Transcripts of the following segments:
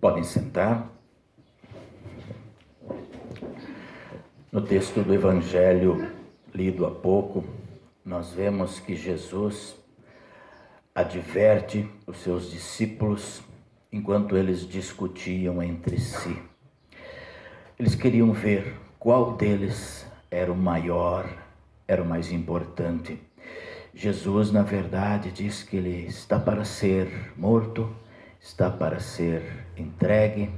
Podem sentar. No texto do Evangelho lido há pouco, nós vemos que Jesus adverte os seus discípulos enquanto eles discutiam entre si. Eles queriam ver qual deles era o maior, era o mais importante. Jesus, na verdade, diz que ele está para ser morto, está para ser entregue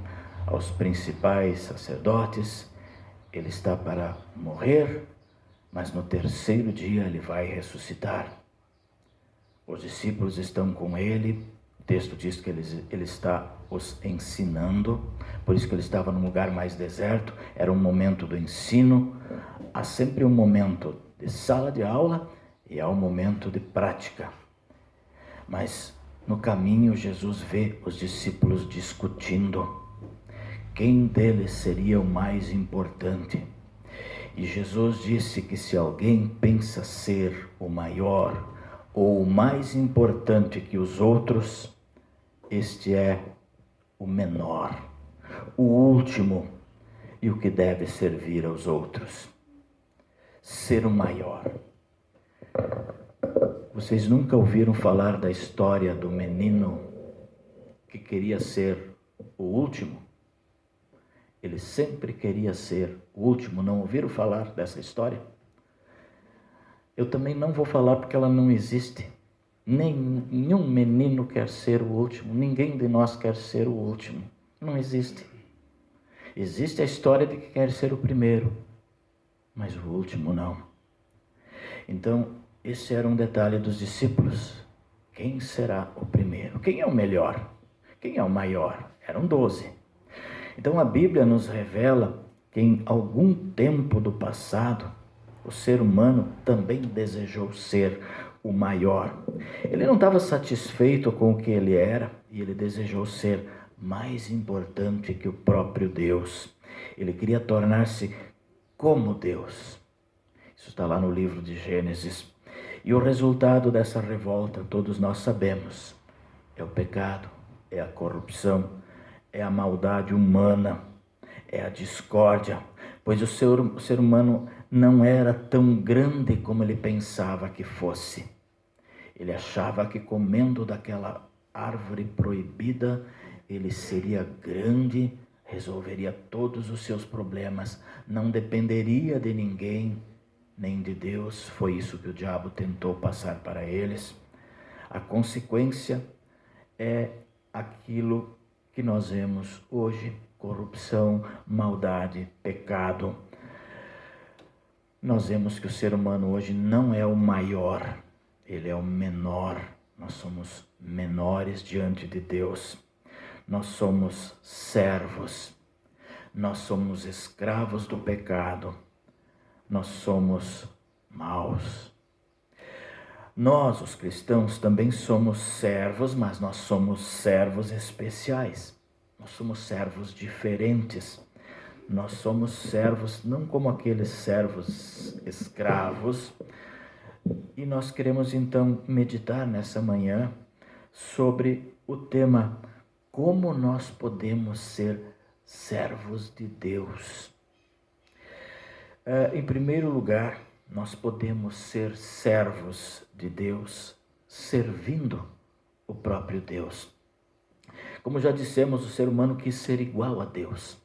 aos principais sacerdotes, ele está para morrer, mas no terceiro dia ele vai ressuscitar. Os discípulos estão com ele, o texto diz que ele está os ensinando, por isso que ele estava num lugar mais deserto, era um momento do ensino. Há sempre um momento de sala de aula e há um momento de prática. Mas no caminho Jesus vê os discípulos discutindo quem deles seria o mais importante. E Jesus disse que se alguém pensa ser o maior ou o mais importante que os outros, este é o menor, o último e o que deve servir aos outros. Ser o maior. Vocês nunca ouviram falar da história do menino que queria ser o último? Ele sempre queria ser o último. Não ouviram falar dessa história? Eu também não vou falar porque ela não existe. Nenhum menino quer ser o último. Ninguém de nós quer ser o último. Não existe. Existe a história de que quer ser o primeiro, mas o último não. Então, esse era um detalhe dos discípulos. Quem será o primeiro? Quem é o melhor? Quem é o maior? Eram 12. Então a Bíblia nos revela que em algum tempo do passado, o ser humano também desejou ser o maior. Ele não estava satisfeito com o que ele era e ele desejou ser mais importante que o próprio Deus. Ele queria tornar-se como Deus. Isso está lá no livro de Gênesis. E o resultado dessa revolta, todos nós sabemos, é o pecado, é a corrupção, é a maldade humana, é a discórdia, pois o ser humano não era tão grande como ele pensava que fosse. Ele achava que comendo daquela árvore proibida, ele seria grande, resolveria todos os seus problemas, não dependeria de ninguém, nem de Deus. Foi isso que o diabo tentou passar para eles. A consequência é aquilo que nós vemos hoje: corrupção, maldade, pecado. Nós vemos que o ser humano hoje não é o maior, ele é o menor. Nós somos menores diante de Deus. Nós somos servos, nós somos escravos do pecado, nós somos maus. Nós, os cristãos, também somos servos, mas nós somos servos especiais. Nós somos servos diferentes. Nós somos servos não como aqueles servos escravos. E nós queremos então meditar nessa manhã sobre o tema: como nós podemos ser servos de Deus. Em primeiro lugar, nós podemos ser servos de Deus servindo o próprio Deus. Como já dissemos, o ser humano quis ser igual a Deus,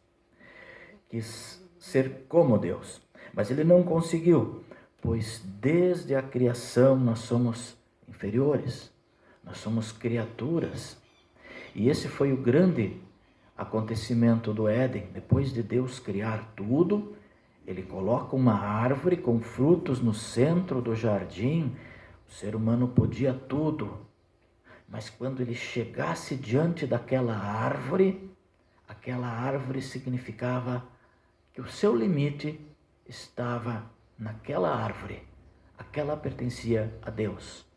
quis ser como Deus, mas ele não conseguiu, pois desde a criação nós somos inferiores, nós somos criaturas. E esse foi o grande acontecimento do Éden. Depois de Deus criar tudo, ele coloca uma árvore com frutos no centro do jardim. O ser humano podia tudo, mas quando ele chegasse diante daquela árvore, aquela árvore significava que o seu limite estava naquela árvore. Aquela pertencia a Deus.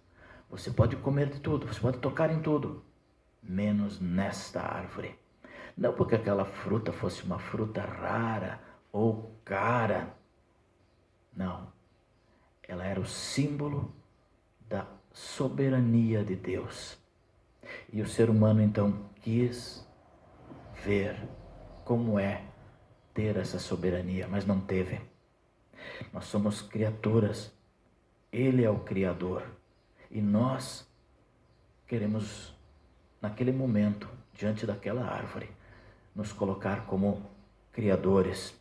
Você pode comer de tudo, você pode tocar em tudo, menos nesta árvore. Não porque aquela fruta fosse uma fruta rara ou cara. Não. Ela era o símbolo da soberania de Deus. E o ser humano então quis ver como é ter essa soberania, mas não teve. Nós somos criaturas, Ele é o Criador, e nós queremos, naquele momento, diante daquela árvore, nos colocar como criadores.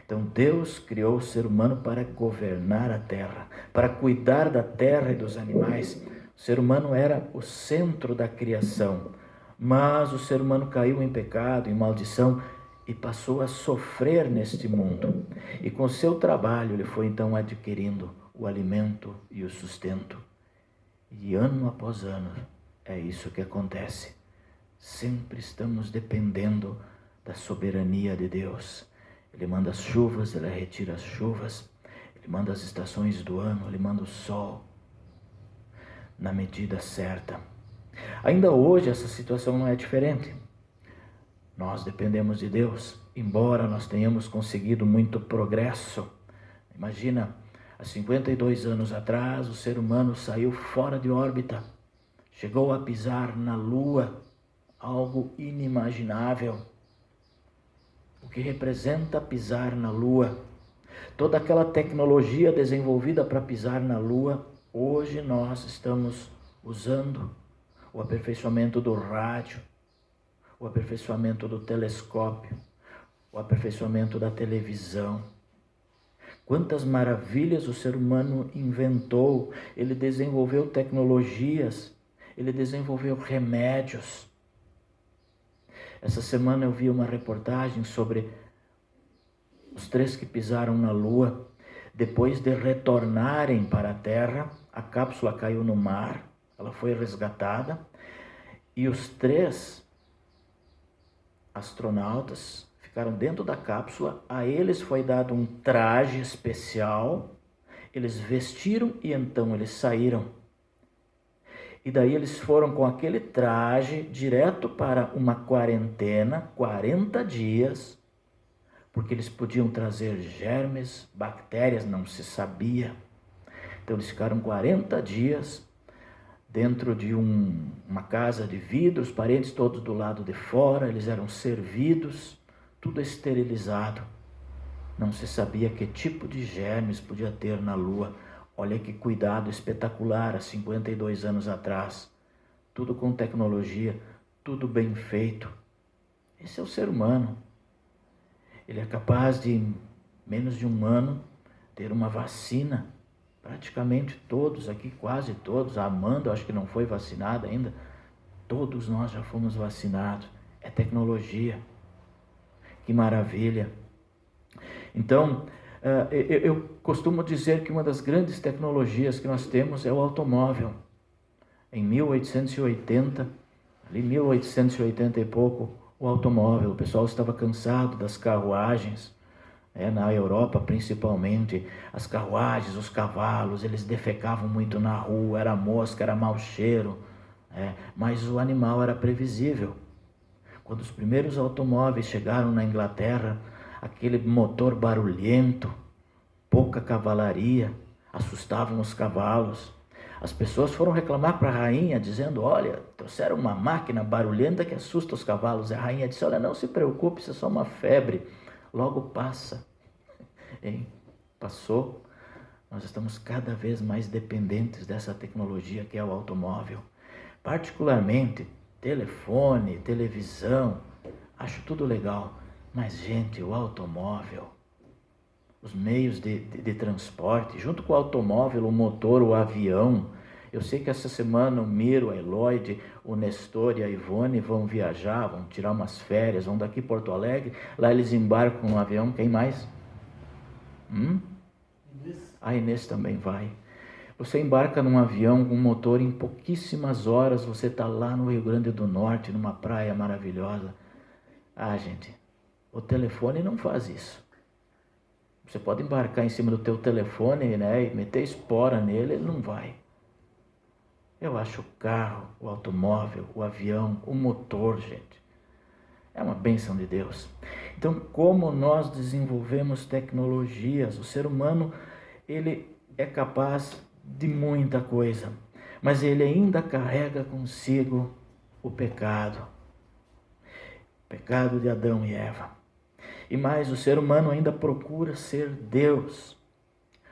Então Deus criou o ser humano para governar a terra, para cuidar da terra e dos animais. O ser humano era o centro da criação, mas o ser humano caiu em pecado, em maldição, e passou a sofrer neste mundo. E com seu trabalho ele foi então adquirindo o alimento e o sustento. E ano após ano é isso que acontece. Sempre estamos dependendo da soberania de Deus. Ele manda as chuvas, Ele retira as chuvas, Ele manda as estações do ano, Ele manda o sol na medida certa. Ainda hoje essa situação não é diferente. Nós dependemos de Deus, embora nós tenhamos conseguido muito progresso. Imagina, há 52 anos atrás, o ser humano saiu fora de órbita, chegou a pisar na Lua, algo inimaginável. O que representa pisar na Lua? Toda aquela tecnologia desenvolvida para pisar na Lua, hoje nós estamos usando. O aperfeiçoamento do rádio, o aperfeiçoamento do telescópio, o aperfeiçoamento da televisão. Quantas maravilhas o ser humano inventou, ele desenvolveu tecnologias, ele desenvolveu remédios. Essa semana eu vi uma reportagem sobre os 3 que pisaram na Lua. Depois de retornarem para a Terra, a cápsula caiu no mar, ela foi resgatada, e os 3 astronautas ficaram dentro da cápsula. A eles foi dado um traje especial, eles vestiram e então eles saíram. E daí eles foram com aquele traje direto para uma quarentena, 40 dias, porque eles podiam trazer germes, bactérias, não se sabia. Então eles ficaram 40 dias dentro de uma casa de vidro, os parentes todos do lado de fora, eles eram servidos, tudo esterilizado. Não se sabia que tipo de germes podia ter na Lua. Olha que cuidado espetacular há 52 anos atrás. Tudo com tecnologia, tudo bem feito. Esse é o ser humano. Ele é capaz de, em menos de um ano, ter uma vacina. Praticamente todos aqui, quase todos, a Amanda acho que não foi vacinada ainda, todos nós já fomos vacinados. É tecnologia. Que maravilha. Então, eu costumo dizer que uma das grandes tecnologias que nós temos é o automóvel. Em 1880, ali 1880 e pouco, o automóvel, o pessoal estava cansado das carruagens, na Europa principalmente, as carruagens, os cavalos, eles defecavam muito na rua, era mosca, era mau cheiro, mas o animal era previsível. Quando os primeiros automóveis chegaram na Inglaterra, aquele motor barulhento, pouca cavalaria, assustavam os cavalos. As pessoas foram reclamar para a rainha, dizendo, olha, trouxeram uma máquina barulhenta que assusta os cavalos. A rainha disse, olha, não se preocupe, isso é só uma febre, logo passa. Passou. Nós estamos cada vez mais dependentes dessa tecnologia que é o automóvel. Particularmente, telefone, televisão, acho tudo legal. Mas, gente, o automóvel, os meios de transporte, junto com o automóvel, o motor, o avião. Eu sei que essa semana o Miro, a Eloide, o Nestor e a Ivone vão viajar, vão tirar umas férias, vão daqui a Porto Alegre, lá eles embarcam no avião. Quem mais? A Inês também vai. Você embarca num avião com motor, em pouquíssimas horas você está lá no Rio Grande do Norte, numa praia maravilhosa. Gente, o telefone não faz isso. Você pode embarcar em cima do teu telefone, e meter espora nele, ele não vai. Eu acho o carro, o automóvel, o avião, o motor, gente, é uma bênção de Deus. Então, como nós desenvolvemos tecnologias, o ser humano, ele é capaz de muita coisa, mas ele ainda carrega consigo o pecado. Pecado de Adão e Eva. E mais, o ser humano ainda procura ser Deus.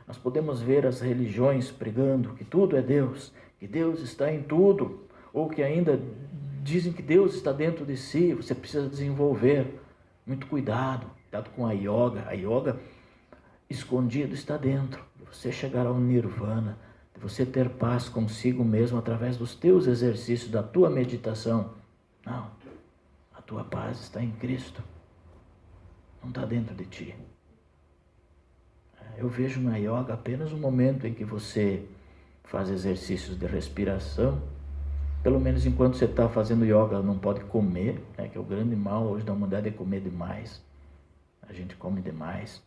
Nós podemos ver as religiões pregando que tudo é Deus, que Deus está em tudo, ou que ainda dizem que Deus está dentro de si, você precisa desenvolver. Muito cuidado, cuidado com a yoga. A yoga escondido está dentro. De você chegar ao nirvana, de você ter paz consigo mesmo através dos teus exercícios, da tua meditação. Não, a tua paz está em Cristo, não está dentro de ti. Eu vejo na yoga apenas um momento em que você faz exercícios de respiração. Pelo menos enquanto você está fazendo yoga, não pode comer, né? Que é o grande mal hoje da humanidade, é comer demais. A gente come demais.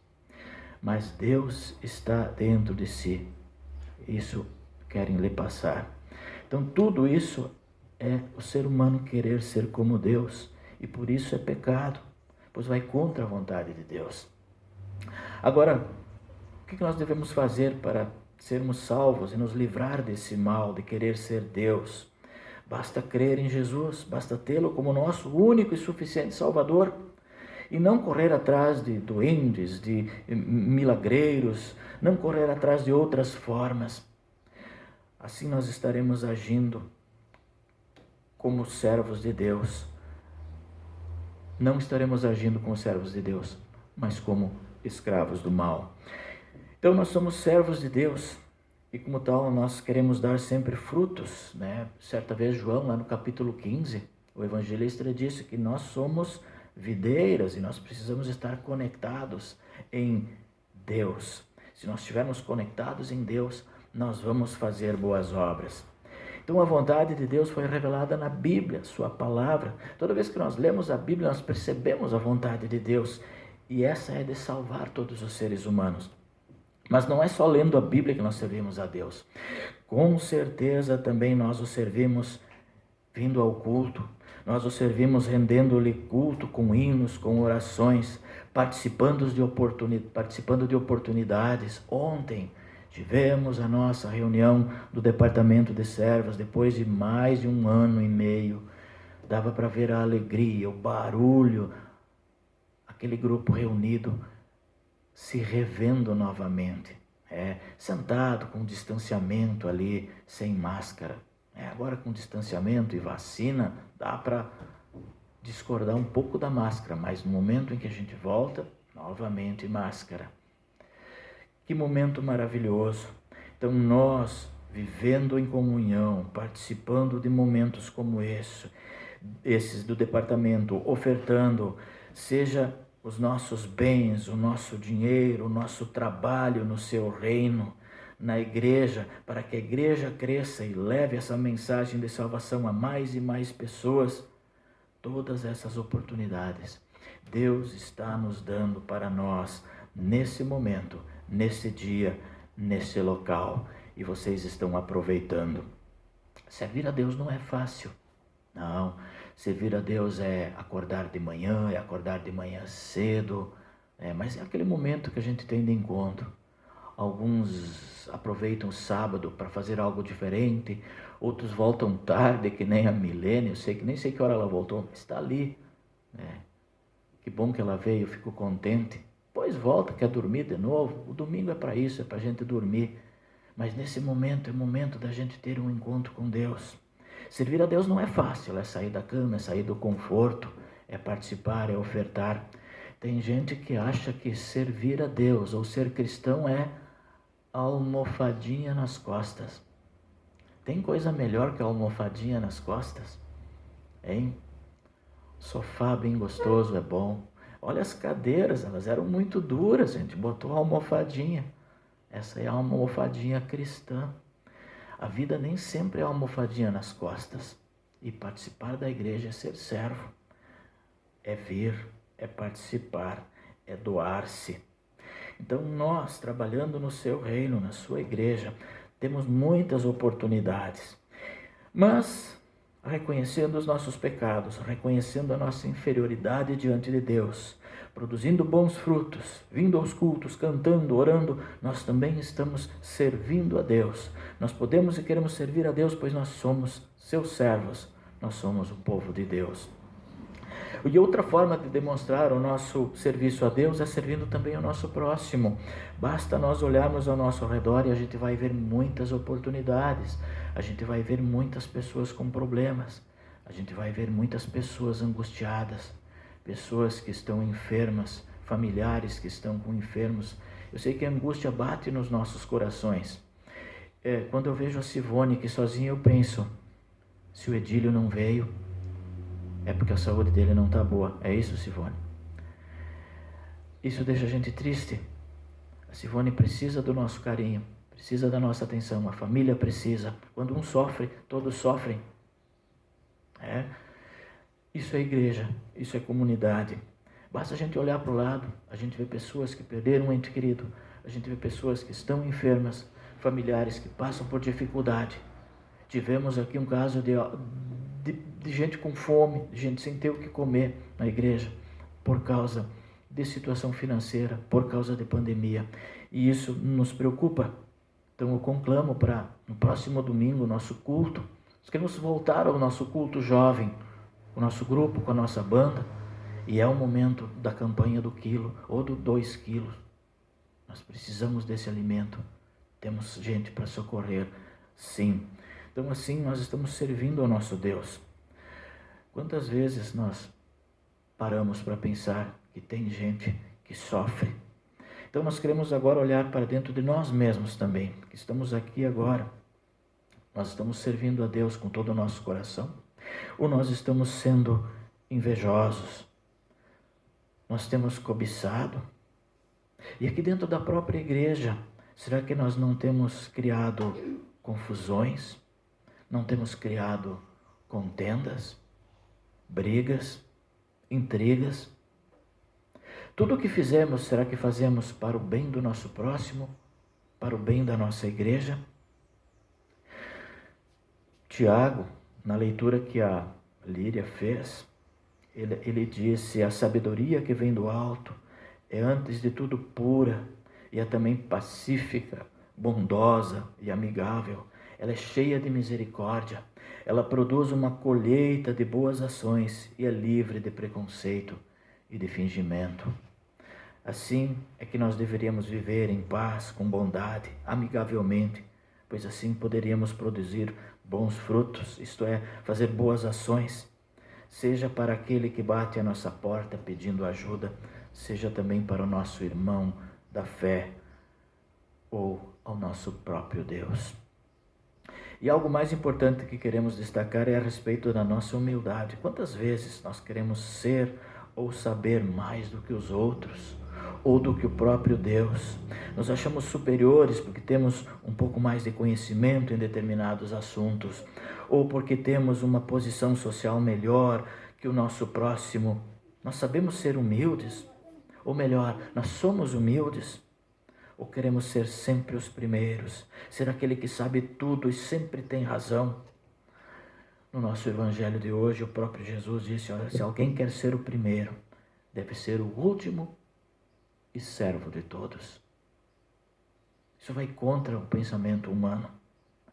Mas Deus está dentro de si. Isso querem lhe passar. Então tudo isso é o ser humano querer ser como Deus. E por isso é pecado, pois vai contra a vontade de Deus. Agora, o que nós devemos fazer para sermos salvos e nos livrar desse mal de querer ser Deus? Basta crer em Jesus, basta tê-lo como nosso único e suficiente Salvador e não correr atrás de duendes, de milagreiros, não correr atrás de outras formas. Assim nós estaremos agindo como servos de Deus. Não estaremos agindo como servos de Deus, mas como escravos do mal. Então nós somos servos de Deus. E como tal, nós queremos dar sempre frutos, né? Certa vez, João, lá no capítulo 15, o evangelista disse que nós somos videiras e nós precisamos estar conectados em Deus. Se nós estivermos conectados em Deus, nós vamos fazer boas obras. Então a vontade de Deus foi revelada na Bíblia, sua palavra. Toda vez que nós lemos a Bíblia, nós percebemos a vontade de Deus. E essa é de salvar todos os seres humanos. Mas não é só lendo a Bíblia que nós servimos a Deus. Com certeza também nós o servimos vindo ao culto. Nós o servimos rendendo-lhe culto com hinos, com orações, participando de oportunidades. Ontem tivemos a nossa reunião do departamento de servas, depois de mais de 1 ano e meio. Dava para ver a alegria, o barulho, aquele grupo reunido, se revendo novamente, sentado com distanciamento ali, sem máscara. Agora com distanciamento e vacina, dá para discordar um pouco da máscara, mas no momento em que a gente volta, novamente máscara. Que momento maravilhoso! Então nós, vivendo em comunhão, participando de momentos como esses do departamento, ofertando, seja os nossos bens, o nosso dinheiro, o nosso trabalho no seu reino, na igreja, para que a igreja cresça e leve essa mensagem de salvação a mais e mais pessoas. Todas essas oportunidades Deus está nos dando para nós nesse momento, nesse dia, nesse local, e vocês estão aproveitando. Servir a Deus não é fácil, não. Servir a Deus é acordar de manhã cedo, mas é aquele momento que a gente tem de encontro. Alguns aproveitam o sábado para fazer algo diferente, outros voltam tarde, que nem a Milene, nem sei que hora ela voltou, mas está ali. Que bom que ela veio, eu fico contente. Pois volta, quer dormir de novo, o domingo é para isso, é para a gente dormir. Mas nesse momento é o momento da gente ter um encontro com Deus. Servir a Deus não é fácil, é sair da cama, é sair do conforto, é participar, é ofertar. Tem gente que acha que servir a Deus ou ser cristão é almofadinha nas costas. Tem coisa melhor que a almofadinha nas costas? Hein? Sofá bem gostoso é bom. Olha as cadeiras, elas eram muito duras, a gente botou a almofadinha. Essa é a almofadinha cristã. A vida nem sempre é almofadinha nas costas. E participar da igreja é ser servo. É vir, é participar, é doar-se. Então nós, trabalhando no seu reino, na sua igreja, temos muitas oportunidades. Mas reconhecendo os nossos pecados, reconhecendo a nossa inferioridade diante de Deus, produzindo bons frutos, vindo aos cultos, cantando, orando, nós também estamos servindo a Deus. Nós podemos e queremos servir a Deus, pois nós somos seus servos, nós somos o povo de Deus. E outra forma de demonstrar o nosso serviço a Deus é servindo também ao nosso próximo. Basta nós olharmos ao nosso redor e a gente vai ver muitas oportunidades, a gente vai ver muitas pessoas com problemas, a gente vai ver muitas pessoas angustiadas, pessoas que estão enfermas, familiares que estão com enfermos. Eu sei que a angústia bate nos nossos corações. Quando eu vejo a Sivone aqui sozinha, eu penso, se o Edílio não veio, é porque a saúde dele não está boa. É isso, Sivone? Isso deixa a gente triste. A Sivone precisa do nosso carinho, precisa da nossa atenção, a família precisa. Quando um sofre, todos sofrem. Isso é igreja, isso é comunidade. Basta a gente olhar para o lado, a gente vê pessoas que perderam um ente querido, a gente vê pessoas que estão enfermas, familiares que passam por dificuldade. Tivemos aqui um caso de gente com fome, de gente sem ter o que comer na igreja, por causa de situação financeira, por causa de pandemia. E isso nos preocupa. Então eu conclamo para no próximo domingo, nosso culto, nós queremos voltar ao nosso culto jovem, o nosso grupo, com a nossa banda, e é o momento da campanha do quilo ou do 2 quilos. Nós precisamos desse alimento. Temos gente para socorrer, sim. Então assim nós estamos servindo ao nosso Deus. Quantas vezes nós paramos para pensar que tem gente que sofre? Então nós queremos agora olhar para dentro de nós mesmos também, que estamos aqui agora. Nós estamos servindo a Deus com todo o nosso coração? Ou nós estamos sendo invejosos? Nós temos cobiçado? E aqui dentro da própria igreja, será que nós não temos criado confusões? Não temos criado contendas, brigas, intrigas? Tudo o que fizemos, será que fazemos para o bem do nosso próximo, para o bem da nossa igreja? Tiago, na leitura que a Líria fez, ele disse: a sabedoria que vem do alto é antes de tudo pura e é também pacífica, bondosa e amigável. Ela é cheia de misericórdia, ela produz uma colheita de boas ações e é livre de preconceito e de fingimento. Assim é que nós deveríamos viver em paz, com bondade, amigavelmente, pois assim poderíamos produzir bons frutos, isto é, fazer boas ações, seja para aquele que bate à nossa porta pedindo ajuda, seja também para o nosso irmão da fé ou ao nosso próprio Deus. E algo mais importante que queremos destacar é a respeito da nossa humildade. Quantas vezes nós queremos ser ou saber mais do que os outros, ou do que o próprio Deus? Nos achamos superiores porque temos um pouco mais de conhecimento em determinados assuntos, ou porque temos uma posição social melhor que o nosso próximo. Nós sabemos ser humildes, ou melhor, nós somos humildes, ou queremos ser sempre os primeiros, ser aquele que sabe tudo e sempre tem razão? No nosso evangelho de hoje, o próprio Jesus disse: olha, se alguém quer ser o primeiro, deve ser o último e servo de todos. Isso vai contra o pensamento humano,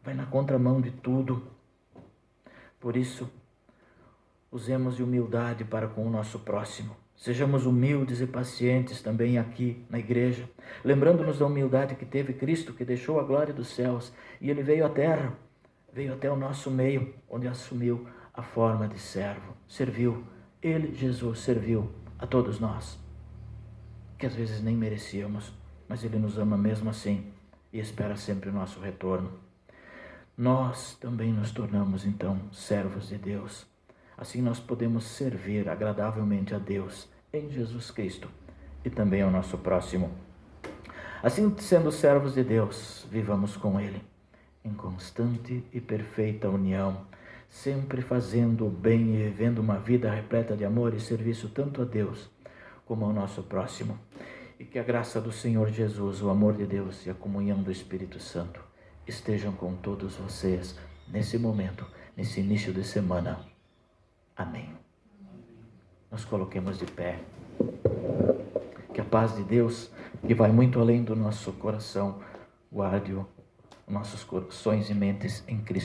vai na contramão de tudo. Por isso, usemos de humildade para com o nosso próximo. Sejamos humildes e pacientes também aqui na igreja, lembrando-nos da humildade que teve Cristo, que deixou a glória dos céus e Ele veio à terra, veio até o nosso meio, onde assumiu a forma de servo, serviu. Ele, Jesus, serviu a todos nós, que às vezes nem merecíamos, mas Ele nos ama mesmo assim e espera sempre o nosso retorno. Nós também nos tornamos então servos de Deus. Assim nós podemos servir agradavelmente a Deus em Jesus Cristo e também ao nosso próximo. Assim, sendo servos de Deus, vivamos com Ele em constante e perfeita união, sempre fazendo o bem e vivendo uma vida repleta de amor e serviço tanto a Deus como ao nosso próximo. E que a graça do Senhor Jesus, o amor de Deus e a comunhão do Espírito Santo estejam com todos vocês nesse momento, nesse início de semana. Amém. Nos coloquemos de pé. Que a paz de Deus, que vai muito além do nosso coração, guarde nossos corações e mentes em Cristo.